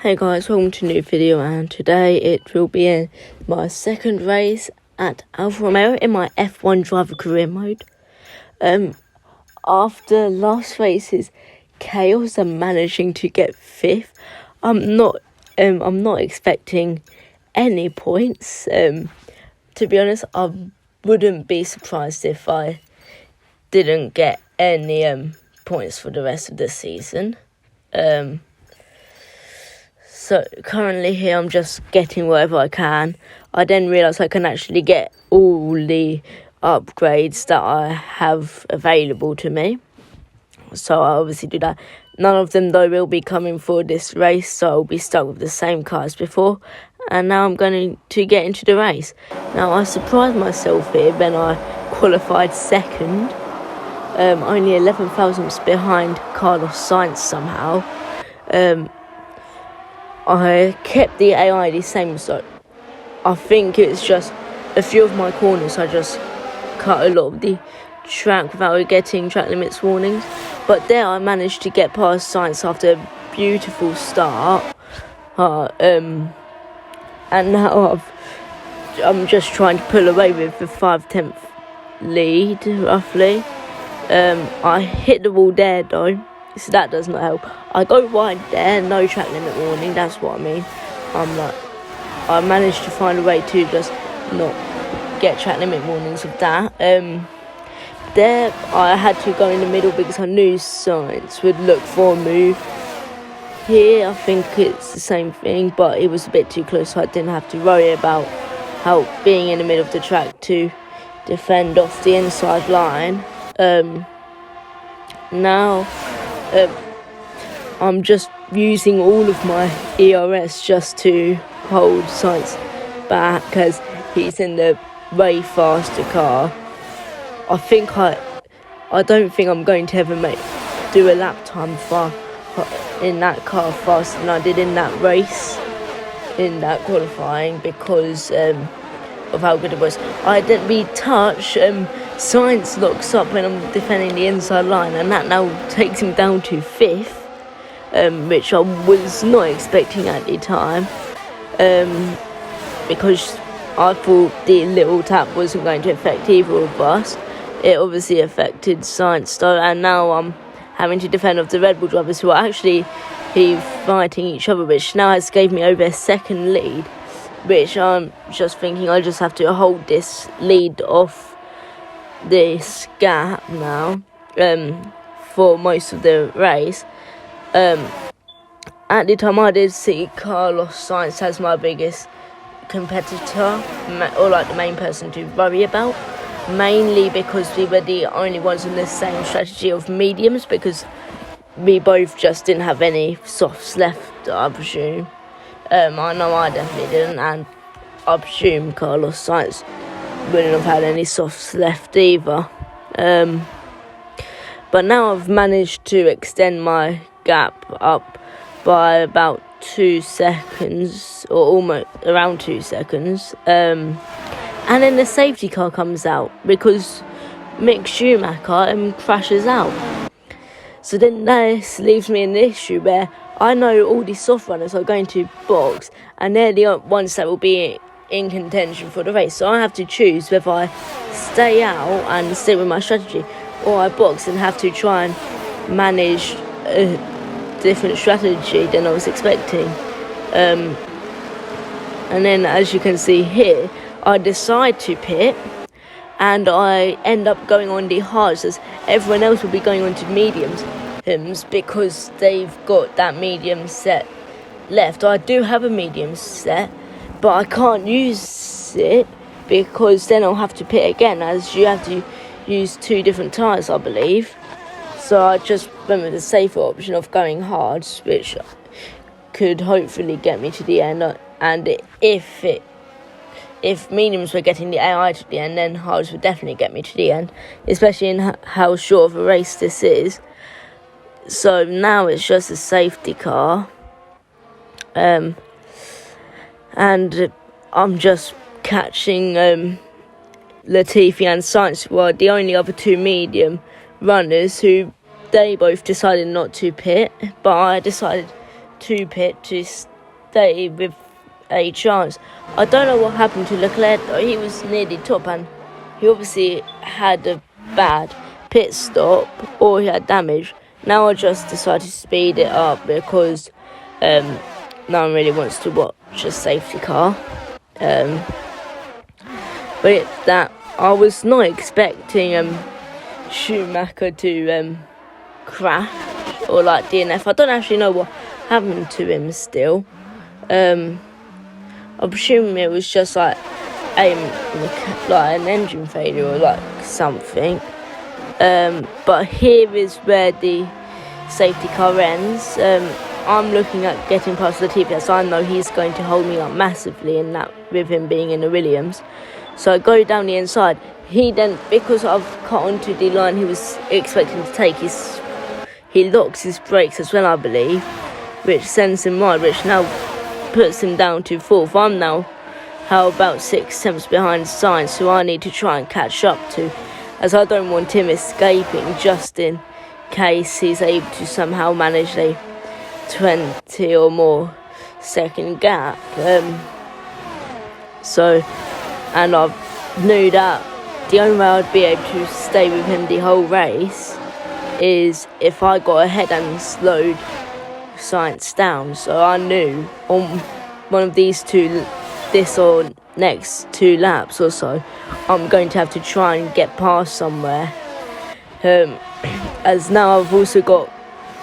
Hey guys, welcome to a new video, and today it will be in my second race at Alfa Romeo in my F1 driver career mode. After last race's chaos and managing to get 5th, I'm not expecting any points. To be honest, I wouldn't be surprised if I didn't get any points for the rest of the season. So currently here I'm just getting whatever I can. I then realise I can actually get all the upgrades that I have available to me. So I obviously do that. None of them though will be coming for this race, so I'll be stuck with the same car as before. And now I'm going to get into the race. Now I surprised myself here when I qualified second. Only 11 thousandths behind Carlos Sainz somehow. I kept the AI the same, so I think it's just a few of my corners I just cut a lot of the track without getting track limits warnings. But there I managed to get past Sainz after a beautiful start. And now I'm just trying to pull away with the 5/10 lead, roughly. I hit the wall there though, so that does not help. I go wide there, no track limit warning, that's what I mean. I managed to find a way to just not get track limit warnings of that. There I had to go in the middle because I knew Sainz would look for a move. Here I think it's the same thing, but it was a bit too close, so I didn't have to worry about how being in the middle of the track to defend off the inside line. Now I'm just using all of my ERS just to hold Sainz back because he's in the way faster car. I don't think I'm going to ever do a lap time in that car faster than I did in that race, in that qualifying, because of how good it was. I didn't really touch. Sainz locks up when I'm defending the inside line, and that now takes him down to 5th, which I was not expecting at the time, because I thought the little tap wasn't going to affect either of us. It obviously affected Sainz though, and now I'm having to defend off the Red Bull drivers who are actually fighting each other, which now has gave me over a second lead, which I'm just thinking I just have to hold this lead off this gap now for most of the race. At the time I did see Carlos Sainz as my biggest competitor, or like the main person to worry about, mainly because we were the only ones in the same strategy of mediums, because we both just didn't have any softs left, I presume. I know I definitely didn't, and I presume Carlos Sainz wouldn't have had any softs left either. But now I've managed to extend my gap up by about 2 seconds, or almost around 2 seconds. And then the safety car comes out because Mick Schumacher crashes out. So then this leaves me in an issue where I know all these soft runners are going to box, and they're the ones that will be in contention for the race. So I have to choose whether I stay out and stick with my strategy, or I box and have to try and manage a different strategy than I was expecting. And then, as you can see here, I decide to pit, and I end up going on the hards, as everyone else will be going on to mediums, because they've got that medium set left. I do have a medium set, but I can't use it because then I'll have to pit again, as you have to use 2 different tyres, I believe. So I just went with the safer option of going hards, which could hopefully get me to the end. And if mediums were getting the AI to the end, then hards would definitely get me to the end, especially in how short of a race this is. So now it's just a safety car. And I'm just catching Latifi and Sainz, who are the only other 2 medium runners, who they both decided not to pit, but I decided to pit to stay with a chance. I don't know what happened to Leclerc though. He was near the top and he obviously had a bad pit stop or he had damage. Now I just decided to speed it up because no one really wants to watch a safety car. But it's that I was not expecting Schumacher to crash or like DNF. I don't actually know what happened to him still. I'm assuming it was just like an engine failure or like something. But here is where the safety car ends. I'm looking at getting past Latifi, so I know he's going to hold me up massively in that with him being in the Williams. So I go down the inside. He then, because I've cut onto the line he was expecting to take, he locks his brakes as well, I believe, which sends him wide, which now puts him down to 4th. I'm now about 6 tenths behind Sainz, who I need to try and catch up to, as I don't want him escaping just in case he's able to somehow manage a 20 or more second gap. And I knew that the only way I'd be able to stay with him the whole race is if I got ahead and slowed Sainz down. So I knew on one of this or next 2 laps or so, I'm going to have to try and get past somewhere. As now I've also got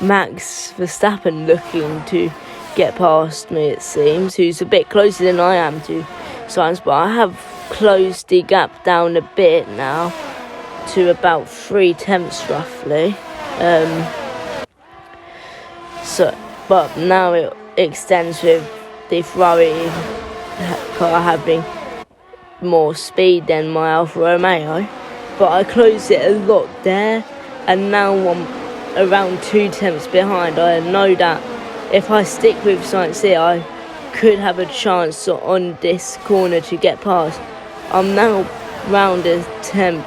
Max Verstappen looking to get past me, it seems, who's a bit closer than I am to Sainz, but I have closed the gap down a bit now to about 3 tenths roughly. But now it extends with the Ferrari car having more speed than my Alfa Romeo, but I closed it a lot there, and now I'm around 2 tenths behind. I know that if I stick with Sainz here, I could have a chance on this corner to get past. I'm now round a tenth.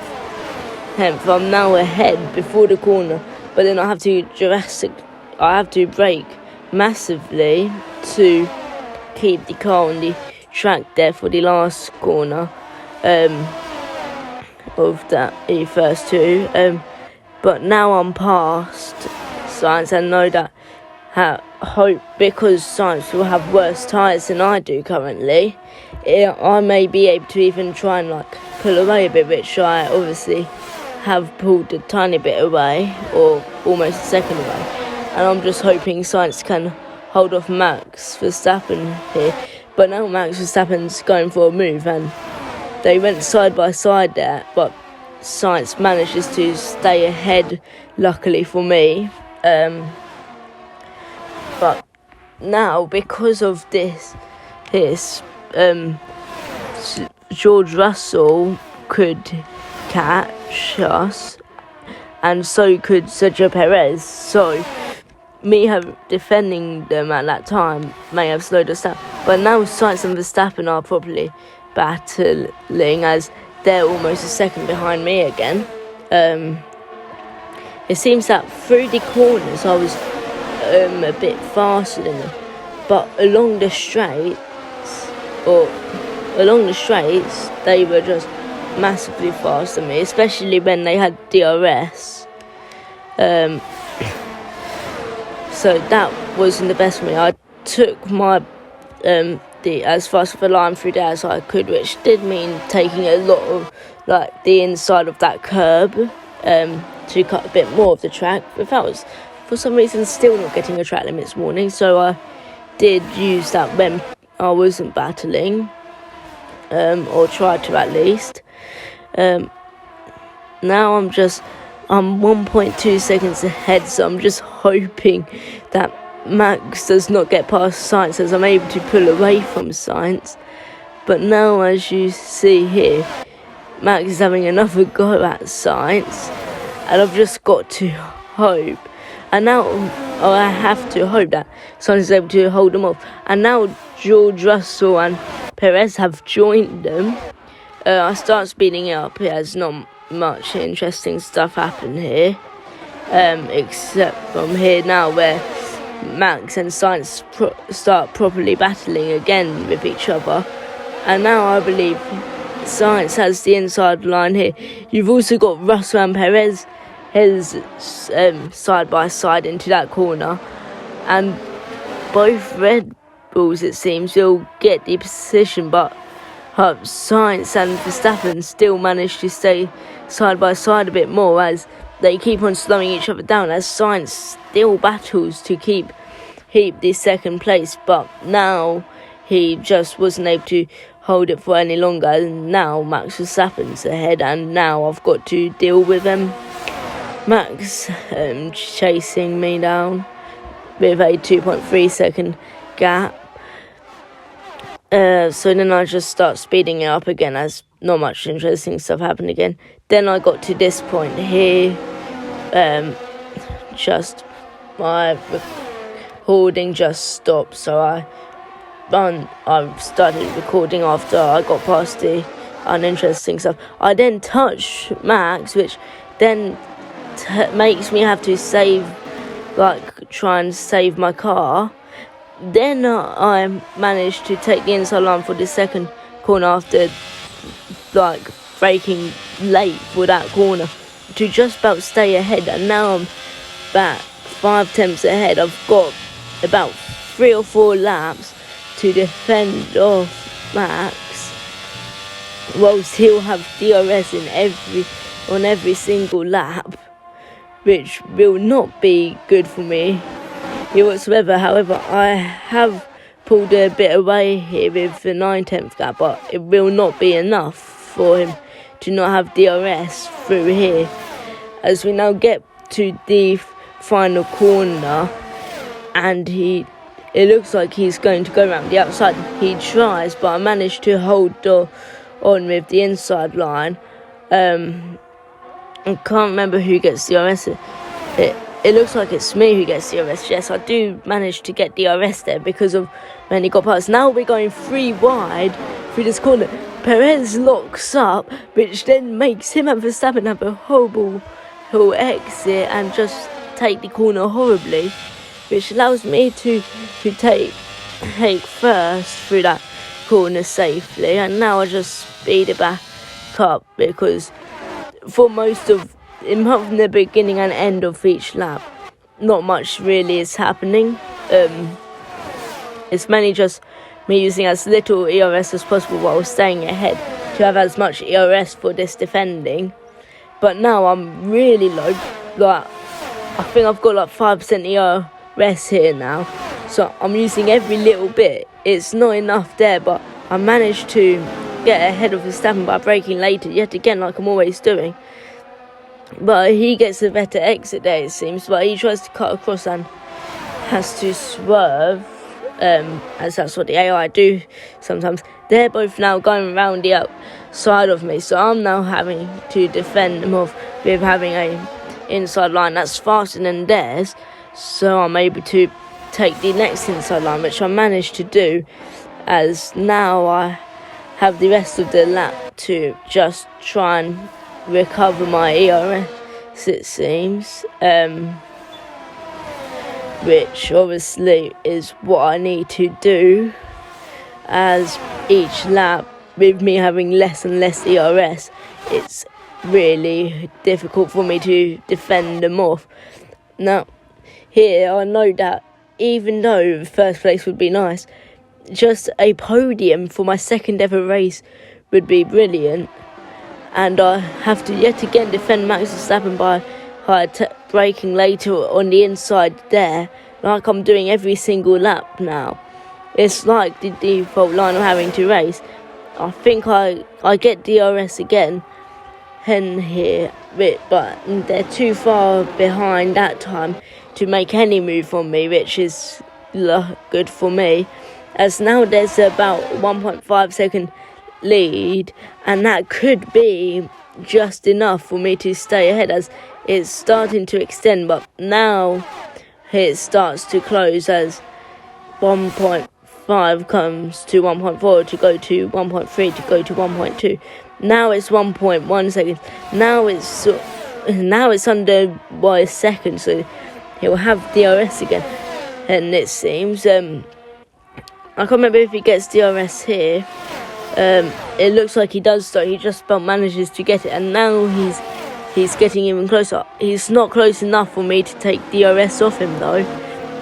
I'm now ahead before the corner, but then I have to brake massively to keep the car on the track there for the last corner of the first 2. But now I'm past Sainz and know that hope, because Sainz will have worse tyres than I do currently, I may be able to even try and pull away a bit, which I obviously have pulled a tiny bit away, or almost a second away, and I'm just hoping Sainz can hold off Max Verstappen here. But now Max Verstappen's going for a move, and they went side by side there, but Sainz manages to stay ahead, luckily for me. But now, because of this, George Russell could catch us, and so could Sergio Perez. So me defending them at that time may have slowed us down. But now Sainz and Verstappen are probably battling, as they're almost a second behind me again. It seems that through the corners I was a bit faster than them, but along the straights they were just massively faster than me, especially when they had DRS. So that wasn't the best for me. I took my as fast of a line through there as I could, which did mean taking a lot of the inside of that curb to cut a bit more of the track. But that was, for some reason, still not getting a track limit this morning, so I did use that when I wasn't battling, or tried to at least. Now I'm 1.2 seconds ahead, so I'm just hoping that Max does not get past Sainz, as I'm able to pull away from Sainz. But now, as you see here, Max is having another go at Sainz, and I've just got to hope. And now I have to hope that Sainz is able to hold them off. And now George Russell and Perez have joined them. I start speeding it up. There's not much interesting stuff happen here, except from here now, where Max and Science start properly battling again with each other. And now I believe Science has the inside line here. You've also got Russell and Perez side by side into that corner, and both Red Bulls, it seems, will get the position, but Science and Verstappen still manage to stay side by side a bit more as they keep on slowing each other down, as Science still battles to keep the second place, but now he just wasn't able to hold it for any longer, and now Max Verstappen's ahead, and now I've got to deal with Max chasing me down with a 2.3 second gap. So then I just start speeding it up again as not much interesting stuff happened again. Then I got to this point here, just my recording just stopped, so I started recording after I got past the uninteresting stuff. I then touch Max, which then makes me have to try and save my car. Then I managed to take the inside line for the second corner after braking late for that corner to just about stay ahead, and now I'm back 5 tenths ahead. I've got about 3 or 4 laps to defend off Max, whilst he'll have DRS on every single lap, which will not be good for me whatsoever. However, I have pulled a bit away here with the 9/10 gap, but it will not be enough for him to not have DRS through here, as we now get to the final corner, and it looks like he's going to go around the outside. He tries, but I managed to hold on with the inside line. I can't remember who gets DRS. It looks like it's me who gets DRS. Yes, I do manage to get DRS there because of when he got past. Now we're going 3 wide through this corner. Perez locks up, which then makes him and Verstappen have a horrible exit and just take the corner horribly, which allows me to take first through that corner safely. And now I just speed it back up because for most of from the beginning and end of each lap, not much really is happening. It's mainly just me using as little ERS as possible while staying ahead to have as much ERS for this defending. But now I'm really low. I think I've got 5% ERS here now, so I'm using every little bit. It's not enough there, but I managed to get ahead of Verstappen by braking later, yet again, like I'm always doing. But he gets a better exit there, it seems, but he tries to cut across and has to swerve, as that's what the AI do sometimes. They're both now going around the outside of me, so I'm now having to defend them off with having a inside line that's faster than theirs, so I'm able to take the next inside line, which I managed to do, as now I have the rest of the lap to just try and recover my ERS, it seems, which obviously is what I need to do, as each lap with me having less and less ERS, it's really difficult for me to defend them off. Now here I know that even though first place would be nice, just a podium for my second ever race would be brilliant. And I have to yet again defend Max Verstappen by braking later on the inside there, like I'm doing every single lap now. It's like the default line of having to race. I think I get DRS again and here, but they're too far behind that time to make any move on me, which is good for me, as now there's about 1.5 second lead, and that could be just enough for me to stay ahead, as it's starting to extend, but now it starts to close as 1.5 comes to 1.4 to go to 1.3 to go to 1.2. Now it's 1.1 seconds. Now it's under by a second, so he'll have DRS again. and it seems. I can't remember if he gets DRS here. It looks like he does, so he just about manages to get it, and now he's getting even closer. He's not close enough for me to take DRS off him though,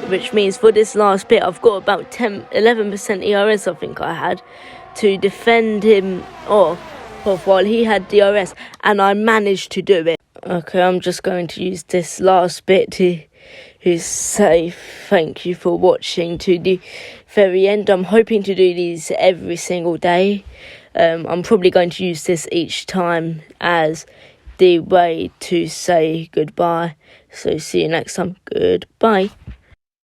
which means for this last bit I've got about 11% ERS I think I had to defend him off while he had DRS, and I managed to do it. Okay, I'm just going to use this last bit to say thank you for watching to the very end. I'm hoping to do these every single day. I'm probably going to use this each time as the way to say goodbye. So see you next time. Goodbye.